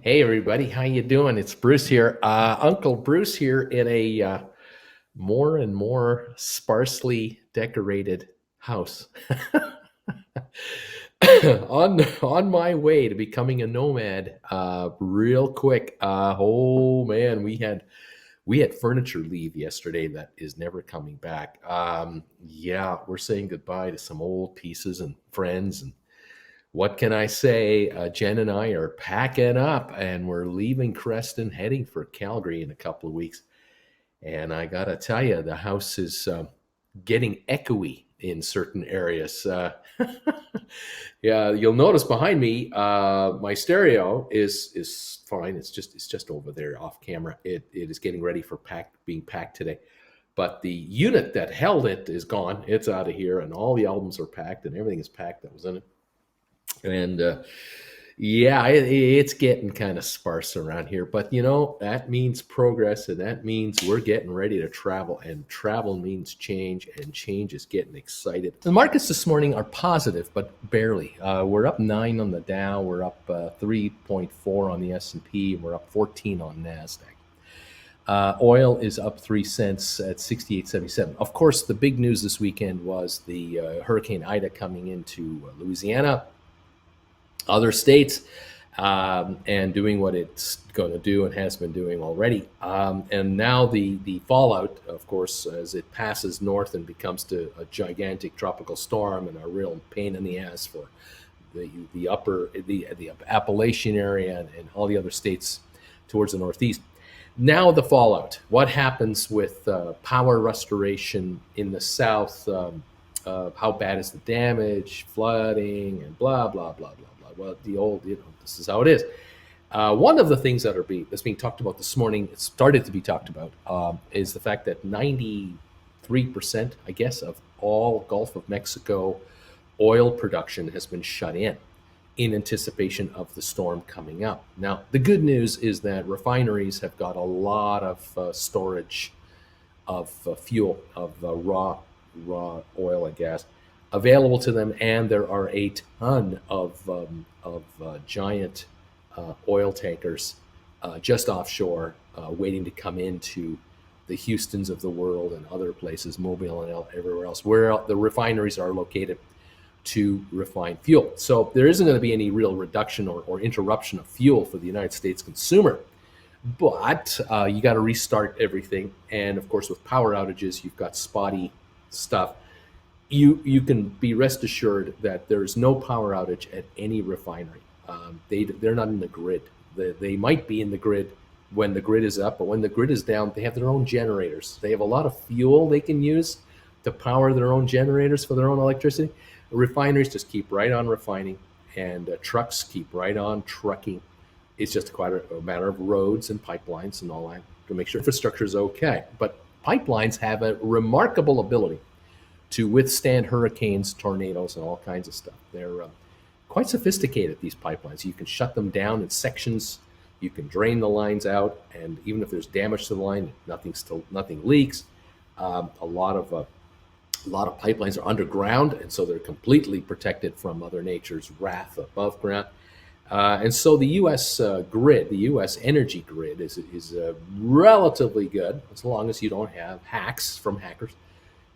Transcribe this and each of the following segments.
Hey everybody, how you doing? It's Bruce here, Uncle Bruce here in a more and more sparsely decorated house. on my way to becoming a nomad, real quick. Oh man, we had furniture leave yesterday that is never coming back. Yeah, we're saying goodbye to some old pieces and friends, and what can I say? Jen and I are packing up and we're leaving Creston, heading for Calgary in a couple of weeks. And I got to tell you, the house is getting echoey in certain areas. Yeah, you'll notice behind me, my stereo is fine. It's just over there off camera. It is getting ready for being packed today. But the unit that held it is gone. It's out of here, and all the albums are packed, and everything is packed that was in it. And yeah, it's getting kind of sparse around here, but that means progress, and that means we're getting ready to travel, and travel means change, and change is getting excited. The markets this morning are positive, but barely. We're up 9 on the Dow, we're up 3.4 on the S&P, and we're up 14 on NASDAQ. Oil is up 3 cents at 68.77. Of course, the big news this weekend was the Hurricane Ida coming into Louisiana, other states, and doing what it's going to do and has been doing already. And now the fallout, of course, as it passes north and becomes to a gigantic tropical storm and a real pain in the ass for the Appalachian area and all the other states towards the northeast. Now the fallout. What happens with power restoration in the south? How bad is the damage, flooding, and blah blah blah blah blah. Well, this is how it is. One of the things that's being talked about this morning, it started to be talked about, is the fact that 93%, I guess, of all Gulf of Mexico oil production has been shut in anticipation of the storm coming up. Now, the good news is that refineries have got a lot of storage of fuel, of raw oil and gas available to them, and there are a ton of giant oil tankers just offshore, waiting to come into the Houstons of the world and other places, Mobile and everywhere else, where the refineries are located to refine fuel. So there isn't going to be any real reduction or interruption of fuel for the United States consumer. But you got to restart everything. And of course, with power outages, you've got spotty stuff. You can be rest assured that there's no power outage at any refinery. They're not in the grid. They might be in the grid when the grid is up, but when the grid is down, they have their own generators. They have a lot of fuel they can use to power their own generators for their own electricity. Refineries just keep right on refining, and trucks keep right on trucking. It's just quite a matter of roads and pipelines and all that to make sure infrastructure is okay. But pipelines have a remarkable ability to withstand hurricanes, tornadoes, and all kinds of stuff. They're quite sophisticated, these pipelines. You can shut them down in sections. You can drain the lines out, and even if there's damage to the line, nothing leaks. A lot of pipelines are underground, and so they're completely protected from Mother Nature's wrath above ground. And so the U.S. Grid, the U.S. energy grid, is relatively good as long as you don't have hacks from hackers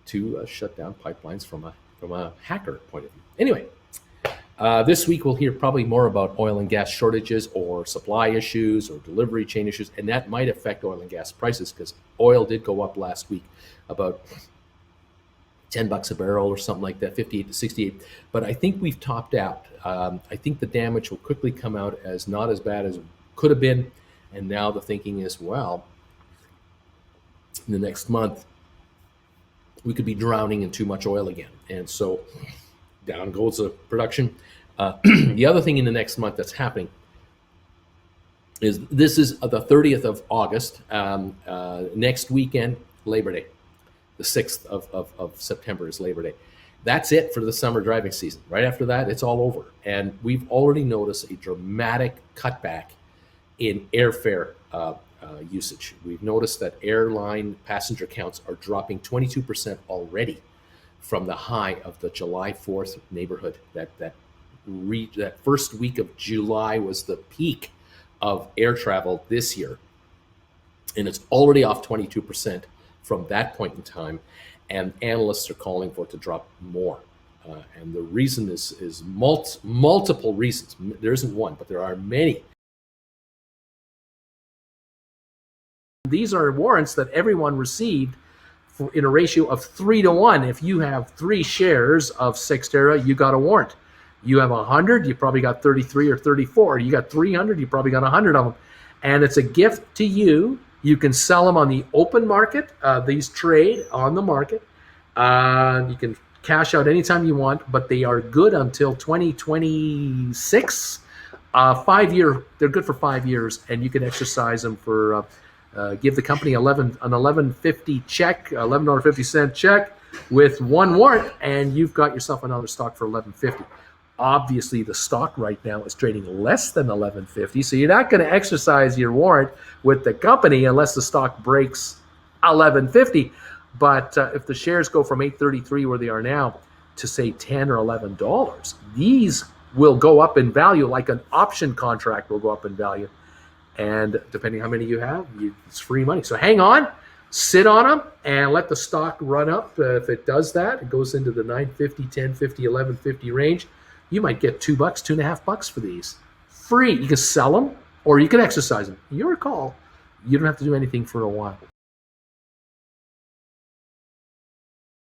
to shut down pipelines from a hacker point of view. Anyway, this week we'll hear probably more about oil and gas shortages or supply issues or delivery chain issues, and that might affect oil and gas prices because oil did go up last week about $10 a barrel or something like that, 58 to 68. But I think we've topped out. I think the damage will quickly come out as not as bad as it could have been. And now the thinking is, well, in the next month, we could be drowning in too much oil again. And so down goes the production. The other thing in the next month that's happening is this is the 30th of August. Next weekend, Labor Day. The 6th of September is Labor Day. That's it for the summer driving season. Right after that, it's all over. And we've already noticed a dramatic cutback in airfare usage. We've noticed that airline passenger counts are dropping 22% already from the high of the July 4th neighborhood. That first week of July was the peak of air travel this year, and it's already off 22% from that point in time, and analysts are calling for it to drop more. And the reason is multiple reasons. There isn't one, but there are many. These are warrants that everyone received in a ratio of 3-1. If you have 3 shares of Cyxtera, you got a warrant. You have 100, you probably got 33 or 34. You got 300, you probably got 100 of them. And it's a gift to you. You can sell them on the open market. These trade on the market. You can cash out anytime you want, but they are good until 2026. 5 year, they're good for 5 years, and you can exercise them for give the company an $11.50 check, $11.50 check with 1 warrant, and you've got yourself another stock for $11.50. Obviously, the stock right now is trading less than $11.50, so you're not going to exercise your warrant with the company unless the stock breaks $11.50. But if the shares go from $8.33 where they are now to say $10 or $11, these will go up in value, like an option contract will go up in value. And depending how many you have, it's free money. So hang on, sit on them, and let the stock run up. If it does that, it goes into the $9.50, $10.50, $11.50 range. You might get $2, $2.50 for these. Free. You can sell them or you can exercise them. Your call. You don't have to do anything for a while.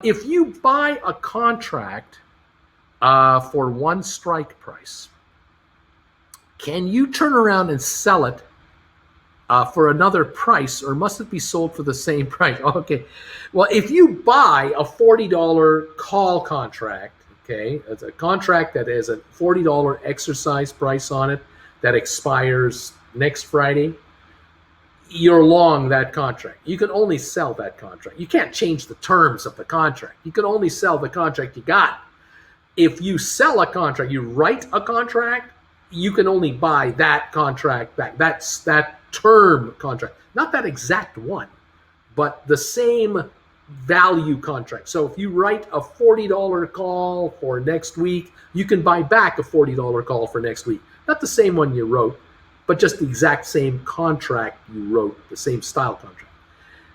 If you buy a contract for 1 strike price, can you turn around and sell it for another price, or must it be sold for the same price? Okay. Well, if you buy a $40 call contract, okay, it's a contract that has a $40 exercise price on it that expires next Friday, you're long that contract. You can only sell that contract. You can't change the terms of the contract. You can only sell the contract you got. If you sell a contract, you write a contract, you can only buy that contract back. That's that term contract, not that exact one, but the same value contract. So if you write a $40 call for next week, you can buy back a $40 call for next week. Not the same one you wrote, but just the exact same contract you wrote, the same style contract.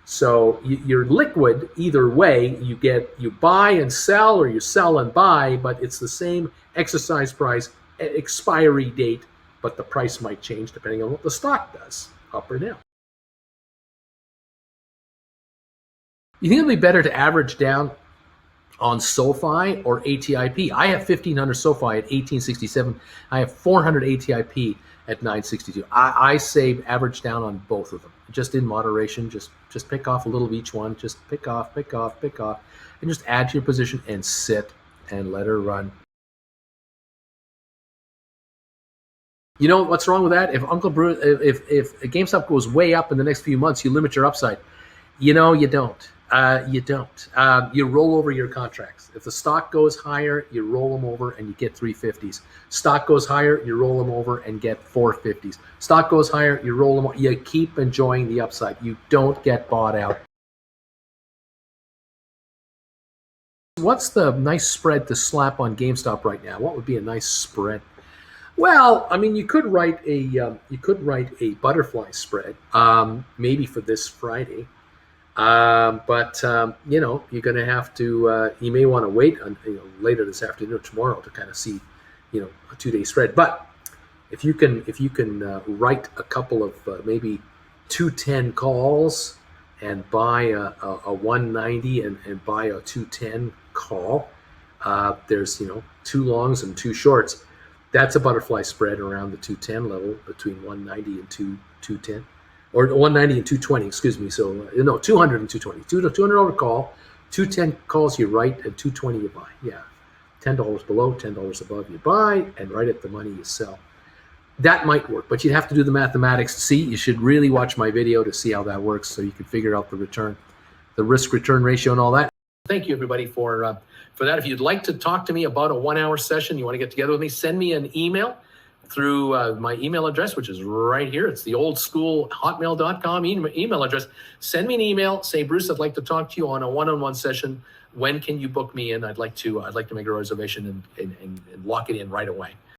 So you're liquid either way. You buy and sell, or you sell and buy, but it's the same exercise price, expiry date, but the price might change depending on what the stock does, up or down. You think it'd be better to average down on SoFi or ATIP? I have 1,500 SoFi at 1867. I have 400 ATIP at 962. I say average down on both of them, just in moderation. Just pick off a little of each one. Just pick off, and just add to your position and sit and let her run. You know what's wrong with that? If if GameStop goes way up in the next few months, you limit your upside. You don't. You roll over your contracts. If the stock goes higher, you roll them over and you get 350s. Stock goes higher, you roll them over and get 450s. Stock goes higher, you roll them over. You keep enjoying the upside. You don't get bought out. What's the nice spread to slap on GameStop right now? What would be a nice spread? Well, I mean, you could write a butterfly spread, maybe for this Friday. But you're going to have to. You may want to wait later this afternoon or tomorrow to kind of see, a 2-day spread. But if you can write a couple of maybe 210 calls and buy a 190 and buy a 210 call, there's 2 longs and 2 shorts. That's a butterfly spread around the 210 level between 190 and 210. Or 190 and 220, excuse me. So, 200 and 220. $200 call, 210 calls you write, and 220 you buy. Yeah. $10 below, $10 above you buy, and right at the money you sell. That might work, but you'd have to do the mathematics to see. You should really watch my video to see how that works so you can figure out the return, the risk-return ratio and all that. Thank you, everybody, for that. If you'd like to talk to me about a 1-hour session, you want to get together with me, send me an email through my email address, which is right here. It's the old school hotmail.com email address. Send me an email. Say, Bruce, I'd like to talk to you on a one-on-one session. When can you book me in? I'd like to make a reservation and lock it in right away.